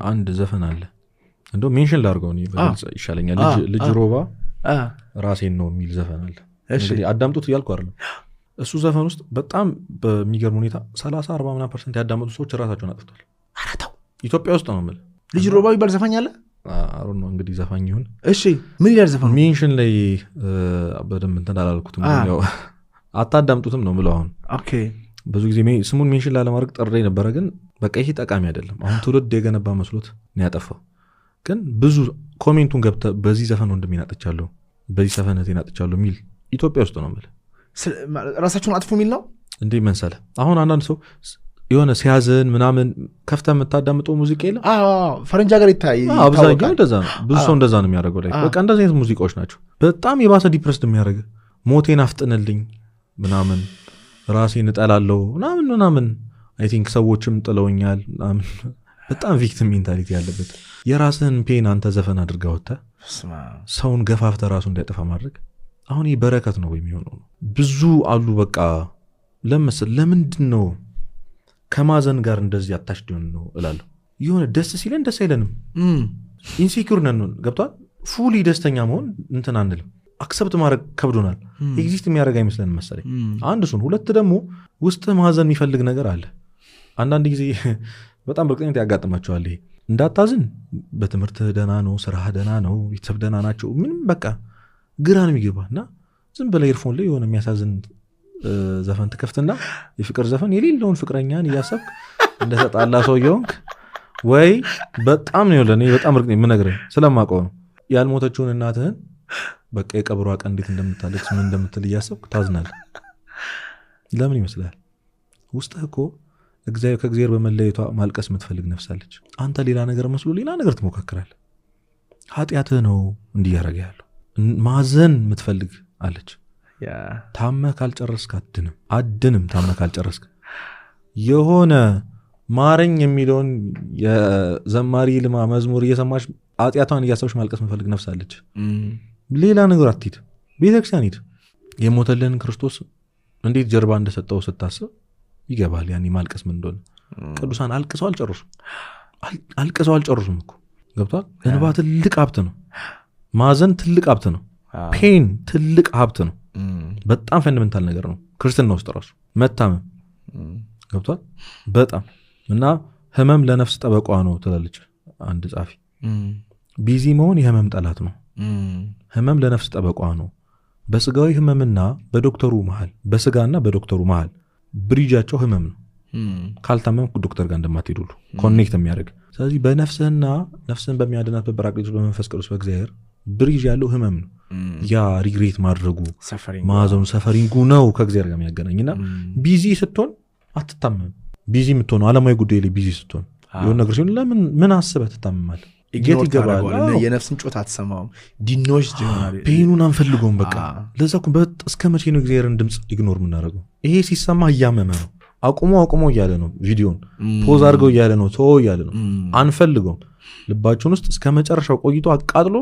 አንድ ዘፈን አለ እንደው ሜንሽን ላድርገው ነው ይሻለኛል ልጅ ሮባ ራሴን ነው የሚል ዘፈን አለ እንግዲህ አዳምጡት እያልኩ አይደለም እሱ ዘፈን ውስጥ በጣም በሚገርም ሁኔታ 30-40% ያዳመጡ ሰዎች ራሳቸውን አጥፍቷል አራታው ኢትዮጵያ ውስጥ ነው ማለት ልጅ ሮባ ይባል ዘፋኝ አለ አሁን ነው እንግዲህ ዘፋኝ ይሁን እሺ ምን ይላል ዘፈኑ ሜንሽን ላይ በደንብ እንትን አላልኩትም ያው አታዳምጡትም ነው ምለው አሁን ኦኬ ብዙ ጊዜ ስሙን ሜንሽን ላለማድረግ ጥሬ ነበር ግን በቃ ይሄ ጠቃሚ አይደለም አሁን ትውልድ የገነባ መስሎት ነው ያጠፋው ግን ብዙ ኮሜንቱን ገብተ በዚህ ዘፈን እንደሚናጥቻለሁ በዚህ ዘፈነት ይናጥቻለሁ ሚል ኢትዮጵያ ውስጥ ነው ማለት ራሳቸውን አጥፉ ሚል ነው እንዴ መንሰለ አሁን አንዳንድ ሰው የሆነ ሲያዘን ምናምን ከፍታ የምታዳምጠው ሙዚቃ የለ ፈረንጅ ሀገር ይታይ አብዛኛው እንደዛ ነው ብዙ ሰው እንደዛ ነው የሚያደርገው ላይ በቃ እንደዚህ አይነት ሙዚቃዎች ናቸው በጣም የባሰ ዲፕረስድ የሚያደርግ ሞቴን አፍጥንልኝ ምናምን ራሴን እጠላለሁ ምናምን አይ ቲንክ ሰዎችም ጥለውኛል ምናምን በጣም ቪክቲም ሜንታሊቲ ያለበት የራስህን ፔን አንተ ዘፈን አድርገህ ወጣ ሰውን ገፋፍተ ራሱ እንዳይጠፋ ማድረግ አሁን ይሄ በረከት ነው የሚሆነው ብዙ አሉ በቃ ለምንድን ነው ከማዘን ጋር እንደዚህ አታሽድ ነው እላለሁ የሆነ ደስ ሲለን ደስ አይለንም ኢንሴኩር ነን ገብቷል ፉሊ ደስተኛ መሆን እንትን አንልም አክሰፕት ማድረግ ከብዶናል ኤግዚስት የሚያደርግ አይመስለንም መሰለኝ አንድ እሱን ሁለት ደግሞ ውስጥ ማዘን የሚፈልግ ነገር አለ አንዳንድ ጊዜ በጣም በቅኝት ያጋጥማቸዋል ይሄ እንዳታዝን በትምህርትህ ደና ነው ስራህ ደና ነው ቤተሰብ ደና ናቸው ምንም በቃ ግራን የሚገባና ዝም ብለህ ኤርፎን ላይ የሆነ የሚያሳዝን ዘፈን ትከፍትና የፍቅር ዘፈን የሌለውን ፍቅረኛን እያሰብክ እንደተጣላ ሰው ይሆንክ ወይ በጣም ነው ለኔ በጣም ርቅ ምን ነገር ስለማውቀው ነው ያልሞተችውን እናትህን በቃ የቀብሯ ቀን እንዴት እንደምታለቅስ ምን እንደምትል እያሰብክ ታዝናለህ ለምን ይመስላል ውስጥህ እኮ ከእግዚአብሔር በመለየቷ ማልቀስ የምትፈልግ ነፍሳለች አንተ ሌላ ነገር መስሎ ሌላ ነገር ትሞካከራለህ ኃጢአትህ ነው እንዲያረጋ ያለው ማዘን የምትፈልግ አለች ታመ ካልጨረስክ አድንም ታመ ካልጨረስክ የሆነ ማረኝ የሚለውን የዘማሪ ልማ መዝሙር እየሰማች ኃጢአቷን እያሰብሽ ማልቀስ የምትፈልግ ነፍሳለች ሌላ ነገር አትሂድ ቤተክርስቲያን ሂድ የሞተልን ክርስቶስ እንዴት ጀርባ እንደሰጠው ስታስብ ይገባል ያኔ ማልቀስ ምን እንደሆነ ቅዱሳን አልቅሰው አልጨርሱም እኮ ገብቷል እንባ ትልቅ ሀብት ነው ማዘን ትልቅ ሀብት ነው ፔን ትልቅ ሀብት ነው በጣም ፈንዳሜንታል ነገር ነው ክርስትና ውስጥ ራሱ መታመም ገብቷል በጣም እና ህመም ለነፍስ ጠበቋ ነው ትላለች አንድ ጻፊ ቢዚ መሆን የህመም ጠላት ነው ህመም ለነፍስ ጠበቋ ነው በስጋዊ ህመምና በዶክተሩ መሃል በስጋና በዶክተሩ መሃል ብሪጃቸው ህመም ነው ካልታመምኩ ዶክተር ጋር እንደማትሄዱ ኮኔክት የሚያደርግ ስለዚህ በነፍስህና ነፍስህን በሚያድናት በጰራቅሊጦስ በመንፈስ ቅዱስ በእግዚአብሔር ብሪጅ ያለው ህመም ነው ያ ሪግሬት ማድረጉ ማዘኑ ሰፈሪንጉ ነው ከእግዚአብሔር ጋር የሚያገናኝና ቢዚ ስትሆን አትታመም ቢዚ የምትሆነው ዓለማዊ ጉዳይ ላይ ቢዚ ስትሆን የሆነ ነገር ሲሆን ለምን ምን አስበህ ትታመማለህ ጌት ይገባል የነፍስን ጮት አትሰማውም ዲኖች ጀነራል ፔኑን አንፈልገውም በቃ ለዛ እኮ እስከ መቼ ነው እግዚአብሔርን ድምጽ ኢግኖር የምናደርገው ይሄ ሲሰማ እያመመ ነው አቁሞ እያለ ነው ቪዲዮን ፖዝ አድርገው እያለ ነው ተው እያለ ነው አንፈልገውም ልባችን ውስጥ እስከ መጨረሻው ቆይቶ አቃጥሎ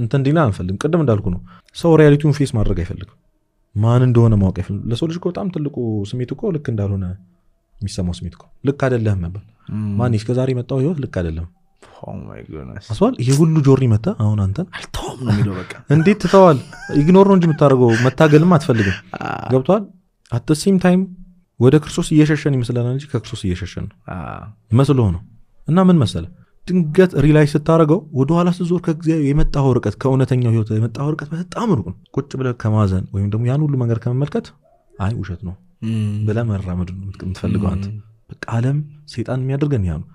እንትን ዲና አንፈልግም ቅድም እንዳልኩ ነው ሰው ሪያሊቲውን ፌስ ማድረግ አይፈልግም ማን እንደሆነ ማወቅ አይፈልግም ለሰው ልጅ እኮ በጣም ትልቁ ስሜት እኮ ልክ እንዳልሆነ የሚሰማው ስሜት እኮ ልክ አይደለም ነበር ማን እስከዛሬ መጣው ህይወት ልክ አይደለም ኦ ማይ ጎድነስ አስዋል ይሄ ሁሉ ጆሪ መጣ አሁን አንተን አልተውም ነው የሚለው በቃ እንዴት ትተዋል ኢግኖር ነው እንጂ የምታደርገው መታገልም አትፈልግም ገብቷል at the same time ወደ ክርስቶስ እየሸሸን ይመስላል እንጂ ከክርስቶስ እየሸሸን ነው መስሎ ነው እና ምን መሰለ ድንገት ሪላይዝ ስታረጋው ወደ ኋላ ስትዞር ከእግዚአብሔር የመጣው ርቀት ከእውነተኛው ህይወት የመጣው ርቀት በጣም ሩቅ ነው ቁጭ ብለህ ከማዘን ወይም ደግሞ ያን ሁሉ መንገድ ከመመልከት አይ ውሸት ነው ብለህ መራመድ ነው የምትፈልገው አንተ በቃ ዓለም ሰይጣን የሚያደርገን ያ ነው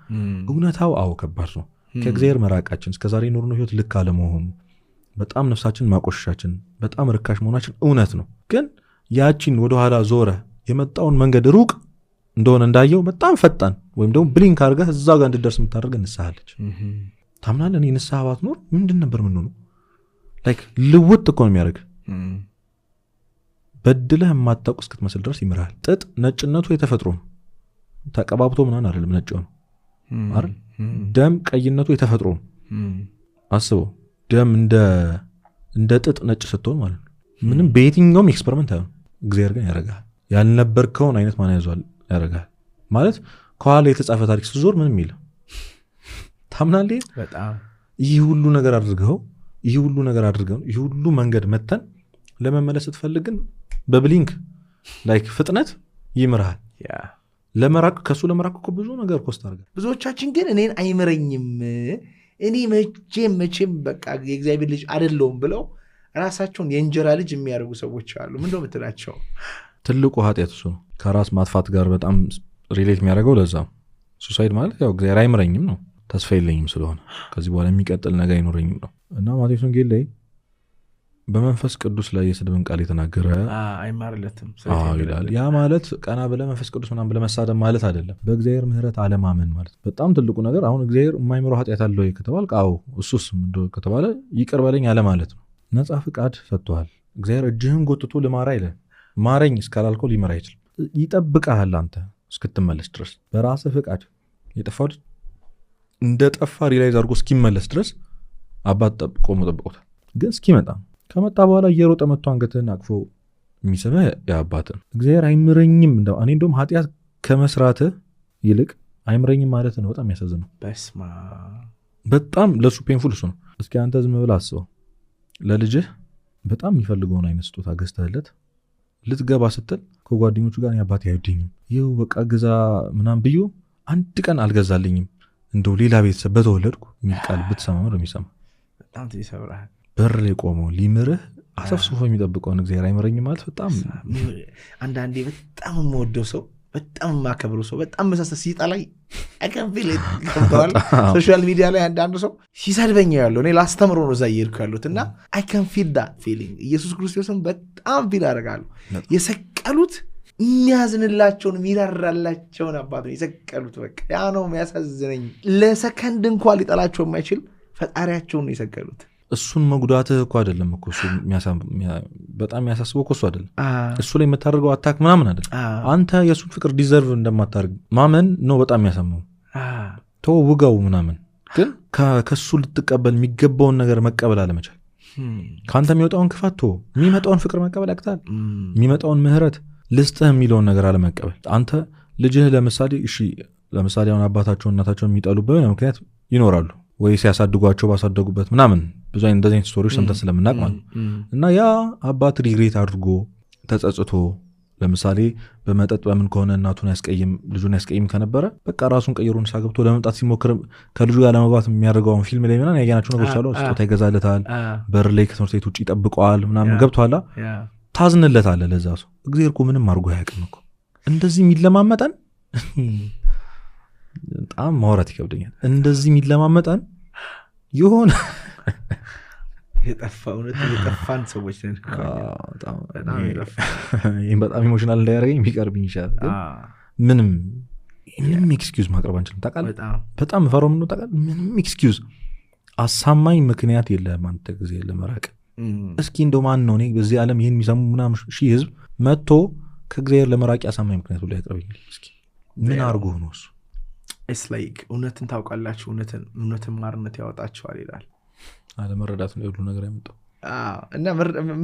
እውነታው አው ከባድ ነው ከእግዚአብሔር መራቃችን እስከዛሬ ኖርነው ህይወት ልክ አለመሆኑ በጣም ነፍሳችን ማቆሸሻችን በጣም ርካሽ መሆናችን እውነት ነው ግን ያቺን ወደ ኋላ ዞረ የመጣውን መንገድ ሩቅ እንደሆነ እንዳየው በጣም ፈጣን ወይም ደግሞ ብሊንክ አድርገህ እዛ ጋር እንድትደርስ የምታደርገ ንስሐለች ታምናለህ እኔ ንስሐ ባትኖር ምንድን ነበር ምን ነው ላይክ ልውጥ እኮ ነው የሚያደርግ በድለህ የማታውቅ እስክትመስል ድረስ ይምራል ጥጥ ነጭነቱ የተፈጥሮ ነው ተቀባብቶ ምናምን አይደለም ነጭ ነው አይደል ደም ቀይነቱ የተፈጥሮ ነው አስበው ደም እንደ ጥጥ ነጭ ስትሆን ማለት ነው ምንም በየትኛውም ኤክስፐሪመንት አይሆን እግዚአብሔር ግን ያረጋል ያልነበርከውን አይነት ማን ያዟል ያረጋል ማለት ከኋላ የተጻፈ ታሪክ ስትዞር ምንም ይል ታምናለህ? በጣም ይህ ሁሉ ነገር አድርገው ይህ ሁሉ መንገድ መተን ለመመለስ ስትፈልግ ግን በብሊንክ ላይክ ፍጥነት ይምርሃል። ለመራቅ ከሱ ለመራቅ እኮ ብዙ ነገር ኮስት አድርገህ ብዙዎቻችን ግን እኔን አይምረኝም እኔ መቼም በቃ የእግዚአብሔር ልጅ አይደለሁም ብለው ራሳቸውን የእንጀራ ልጅ የሚያደርጉ ሰዎች አሉ። ምንድነው የምትላቸው? ትልቁ ኃጢአት እሱ ነው። ከራስ ማጥፋት ጋር በጣም ሪሌት የሚያደርገው ለዛ ሱሳይድ ማለት ያው እግዚአብሔር አይምረኝም ነው፣ ተስፋ የለኝም ስለሆነ ከዚህ በኋላ የሚቀጥል ነገር አይኖረኝም ነው። እና ማቴዎስ ወንጌል ላይ በመንፈስ ቅዱስ ላይ የስድብን ቃል የተናገረ አይማርለትም ይላል። ያ ማለት ቀና ብለህ መንፈስ ቅዱስ ምናምን ብለህ መሳደብ ማለት አይደለም። በእግዚአብሔር ምሕረት አለማመን ማለት በጣም ትልቁ ነገር። አሁን እግዚአብሔር የማይምረው ኃጢአት አለ ወይ ከተባል አዎ፣ እሱስ ከተባለ ይቅር በለኝ አለ ማለት ነው። ነፃ ፍቃድ ሰጥቶሃል እግዚአብሔር። እጅህን ጎትቶ ልማራ አይልህ። ማረኝ እስካላልከው ሊመራ አይችልም። ይጠብቀሃል አንተ እስክትመለስ ድረስ በራስህ ፍቃድ። የጠፋው እንደ ጠፋ ሪላይዝ አድርጎ እስኪመለስ ድረስ አባት ጠብቆታል። ግን እስኪመጣ ከመጣ በኋላ እየሮጠ መጥቶ አንገትህን አቅፎ የሚስምህ የአባትን እግዚአብሔር አይምረኝም። እኔ እንደውም ኃጢአት ከመስራትህ ይልቅ አይምረኝም ማለት ነው በጣም ያሳዝነው። በጣም ለሱ ፔንፉል እሱ ነው። እስኪ አንተ ዝም ብለህ አስበው። ለልጅህ በጣም የሚፈልገውን አይነት ስጦታ ገዝተህለት ልትገባ ስትል ከጓደኞቹ ጋር አባቴ አይወደኝም ይኸው በቃ ግዛ ምናምን ብዬ አንድ ቀን አልገዛልኝም እንደው ሌላ ቤተሰብ በተወለድኩ የሚል ቃል ብትሰማ ነው የሚሰማ። በጣም ትሰብራል። በር ላይ ቆመው ሊምርህ አሰፍስፎ የሚጠብቀውን እግዚአብሔር አይምረኝም ማለት በጣም አንዳንዴ በጣም የምወደው ሰው በጣም የማከብረው ሰው በጣም መሳሰል ሲጣላይ አከንፊል ይከብተዋል። ሶሻል ሚዲያ ላይ አንዳንድ ሰው ሲሰድበኝ ያለው እኔ ላስተምሮ ነው እዛ እየሄድኩ ያሉት እና አይ ካን ፊል ዳት ፊሊንግ ኢየሱስ ክርስቶስን በጣም ፊል አደርጋለሁ። የሰቀሉት የሚያዝንላቸውን የሚራራላቸውን አባት ነው የሰቀሉት። በቃ ያ ነው የሚያሳዝነኝ። ለሰከንድ እንኳን ሊጠላቸው የማይችል ፈጣሪያቸውን ነው የሰቀሉት። እሱን መጉዳትህ እኮ አይደለም እኮ እሱ በጣም የሚያሳስበው እኮ እሱ አይደለም። እሱ ላይ የምታደርገው አታክ ምናምን አይደለም። አንተ የእሱን ፍቅር ዲዘርቭ እንደማታደርግ ማመን ነው በጣም የሚያሳምመው። ተው ውጋው ምናምን፣ ግን ከእሱ ልትቀበል የሚገባውን ነገር መቀበል አለመቻል። ከአንተ የሚወጣውን ክፋት ተው፣ የሚመጣውን ፍቅር መቀበል ያቅታል። የሚመጣውን ምህረት ልስጥህ የሚለውን ነገር አለመቀበል። አንተ ልጅህ ለምሳሌ አሁን አባታቸውን እናታቸውን የሚጠሉበት ምክንያት ይኖራሉ ወይ ሲያሳድጓቸው ባሳደጉበት ምናምን ብዙ እንደዚህ አይነት ስቶሪዎች ሰምተን ስለምናውቅ ማለት እና ያ አባት ሪግሬት አድርጎ ተጸጽቶ ለምሳሌ በመጠጥ በምን ከሆነ እናቱን ልጁን ያስቀይም ከነበረ በቃ ራሱን ቀይሮ ንስሐ ገብቶ ለመምጣት ሲሞክር ከልጁ ጋር ለመግባት የሚያደርገውን ፊልም ላይ ምናምን ያያናቸው ነገሮች አሉ። ስጦታ ይገዛለታል፣ በር ላይ ከትምህርት ቤት ውጭ ይጠብቀዋል ምናምን። ገብቶሃል? ታዝንለታለህ ለዛ ሰው። እግዚአብሔር እኮ ምንም አድርጎ አያውቅም እኮ። እንደዚህ የሚለማመጠን በጣም ማውራት ይከብደኛል። እንደዚህ የሚለማመጠን የሆነ የጠፋን ሰዎች ነን። ይህም በጣም ኢሞሽናል እንዳያደርገኝ የሚቀርብኝ ይሻላል። ምንም ኤክስኪውዝ ማቅረብ አንችልም። ታውቃለህ፣ በጣም ፈረው ምነው ታውቃለህ። ምንም ኤክስኪውዝ አሳማኝ ምክንያት የለም አንተ ጊዜ ለመራቅ። እስኪ እንደው ማን ነው እኔ በዚህ ዓለም ይህን የሚሰሙ ምናምን ሺህ ህዝብ መጥቶ ከእግዚአብሔር ለመራቅ አሳማኝ ምክንያት ሁሉ ያቅርበኛል። እስኪ ምን አድርጎ ነው እሱ? ላይክ እውነትን ታውቃላችሁ፣ እውነትን ማርነት ያወጣችኋል ይላል። አለመረዳት ነው የሁሉ ነገር ያመጣው። እና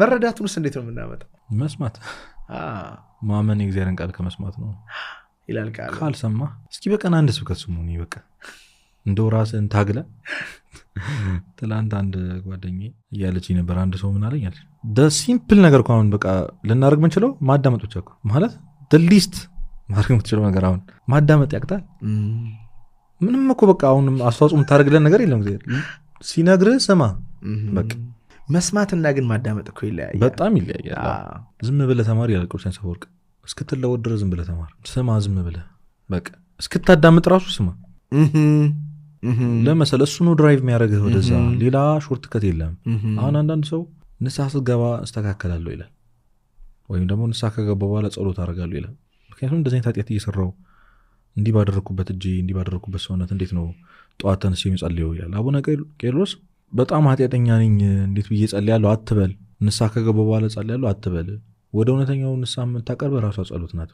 መረዳቱን ውስጥ እንዴት ነው የምናመጣው? መስማት፣ ማመን የእግዚአብሔርን ቃል ከመስማት ነው ይላል ቃል። ካልሰማ እስኪ በቀን አንድ ስብከት ስሙ። በቃ እንደው ራስህን ታግለ። ትላንት አንድ ጓደኛዬ እያለች ነበር፣ አንድ ሰው ምን አለኝ አለች፣ ሲምፕል ነገር እኮ አሁን በቃ ልናደርግ ምንችለው ማዳመጥ ብቻ እኮ ማለት ሊስት ማድረግ የምትችለው ነገር አሁን ማዳመጥ ያቅታል። ምንም እኮ በቃ አሁንም አስተዋጽኦ የምታደርግለን ነገር የለም። ሲነግርህ ስማ። በቃ መስማትና ግን ማዳመጥ እኮ ይለያያል፣ በጣም ይለያያል። ዝም ብለህ ተማር ይላል ቅዱስ ዮሐንስ አፈወርቅ። እስክትለወጥ ድረስ ዝም ብለህ ተማር፣ ስማ፣ ዝም ብለህ በቃ እስክታዳምጥ ራሱ ስማ። ለመሰለ እሱ ነው ድራይቭ የሚያደርግህ ወደዛ፣ ሌላ ሾርት ከት የለም። አሁን አንዳንድ ሰው ንስሐ ስትገባ እስተካከላለሁ ይላል፣ ወይም ደግሞ ንስሐ ከገባ በኋላ ጸሎት አደርጋለሁ ይላል። ምክንያቱም እንደዚህ አይነት ኃጢአት እየሰራው እንዲህ ባደረግኩበት እጄ እንዲህ ባደረግኩበት ሰውነት እንዴት ነው ጠዋት ተነስቼ የምጸልየው ይላል። አቡነ ቄርሎስ በጣም ኃጢአተኛ ነኝ እንዴት ብዬ ጸልያለሁ አትበል፣ ንስሐ ከገባ በኋላ ጸልያለሁ አትበል። ወደ እውነተኛው ንስሐ የምታቀርብ ራሷ ጸሎት ናት።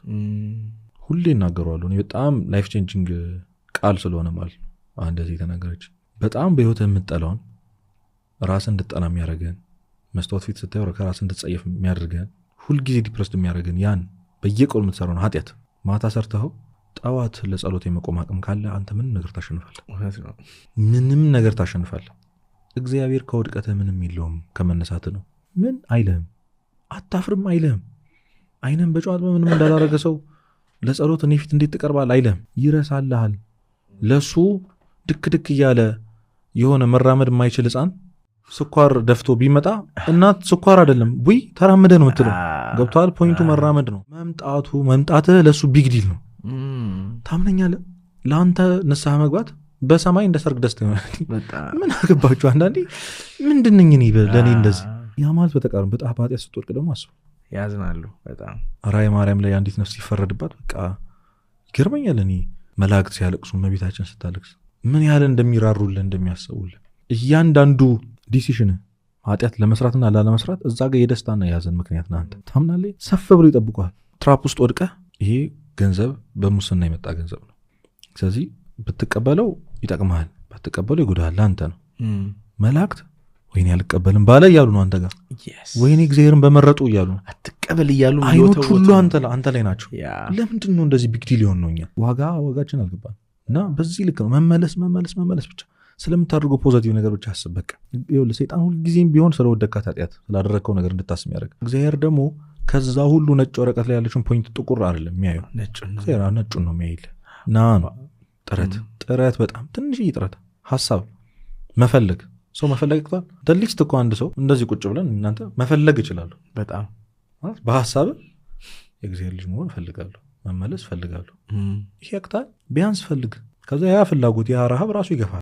ሁሌ እናገረዋለሁ እኔ በጣም ላይፍ ቼንጂንግ ቃል ስለሆነ ማለት ነው። እንደዚህ የተናገረች በጣም በህይወት የምትጠላውን ራስን እንድትጠላ የሚያደርገን፣ መስታወት ፊት ስታየው ከራስን እንድትጸየፍ የሚያደርገን፣ ሁልጊዜ ዲፕረስድ የሚያደርገን ያን በየቀኑ የምትሰራውን ኃጢአት ማታ ሰርተኸው ጠዋት ለጸሎት የመቆም አቅም ካለ አንተ ምንም ነገር ታሸንፋለህ። እውነት ነው። ምንም ነገር ታሸንፋለህ። እግዚአብሔር ከውድቀትህ ምንም የለውም ከመነሳትህ ነው። ምን አይልህም፣ አታፍርም አይልህም። አይነን በጨዋት በምንም እንዳላረገ ሰው ለጸሎት እኔ ፊት እንዴት ትቀርባለህ አይልህም። ይረሳልሃል። ለሱ ድክ ድክ እያለ የሆነ መራመድ የማይችል ህፃን ስኳር ደፍቶ ቢመጣ እናት ስኳር አይደለም ቡይ ተራመደ ነው የምትለው። ገብቶሃል? ፖይንቱ መራመድ ነው። መምጣትህ ለሱ ቢግ ዲል ነው። ታምነኛለህ? ለአንተ ንስሐ መግባት በሰማይ እንደ ሰርግ ደስታ ይሆናል። ምን አገባችሁ? አንዳንዴ ምንድነኝ እኔ ለእኔ እንደዚህ ያ ማለት በተቃርም በጣም ኃጢአት ስትወድቅ ደግሞ አስቡ ያዝናሉ በጣም። ራእየ ማርያም ላይ አንዲት ነፍስ ሲፈረድባት በቃ ይገርመኛል። እኔ መላእክት ሲያለቅሱ እመቤታችን ስታለቅስ ምን ያህል እንደሚራሩልን እንደሚያስቡልን እያንዳንዱ ዲሲሽን ኃጢአት ለመስራትና ላለመስራት እዛ ጋር የደስታና የያዘን ምክንያት ነው። አንተ ታምናለህ? ሰፍ ብሎ ይጠብቀዋል። ትራፕ ውስጥ ወድቀህ ይሄ ገንዘብ በሙስና የመጣ ገንዘብ ነው፣ ስለዚህ ብትቀበለው ይጠቅምሃል፣ ባትቀበለው ይጎዳሃል። አንተ ነው መላእክት ወይኔ አልቀበልም ባለ እያሉ ነው አንተ ጋር፣ ወይኔ እግዚአብሔርን በመረጡ እያሉ ነው አትቀበል እያሉ አይኖች ሁሉ አንተ ላይ ናቸው። ለምንድን ነው እንደዚህ ቢግ ዲል ሊሆን ነው? እኛ ዋጋችን አልገባን እና በዚህ ልክ ነው መመለስ ብቻ ስለምታደርገው ፖዚቲቭ ነገር ብቻ አስብ። በቃ ይኸውልህ ሰይጣን ሁልጊዜም ቢሆን ስለወደካት ኃጢአት ስላደረግከው ነገር እንድታስብ ያደርግ። እግዚአብሔር ደግሞ ከዛ ሁሉ ነጭ ወረቀት ላይ ያለችን ፖይንት ጥቁር አይደለም የሚያየው፣ ነጩን ነው የሚያይልህ። ነው ጥረት በጣም ትንሽ ጥረት፣ ሀሳብ መፈለግ። ሰው መፈለግ ይቅቷል። ደሊስት እኮ አንድ ሰው እንደዚህ ቁጭ ብለን እናንተ መፈለግ ይችላሉ። በጣም በሀሳብ የእግዚአብሔር ልጅ መሆን እፈልጋለሁ፣ መመለስ እፈልጋለሁ። ይሄ ያቅታል። ቢያንስ ፈልግ። ከዛ ያ ፍላጎት ያ ረሃብ ራሱ ይገፋል።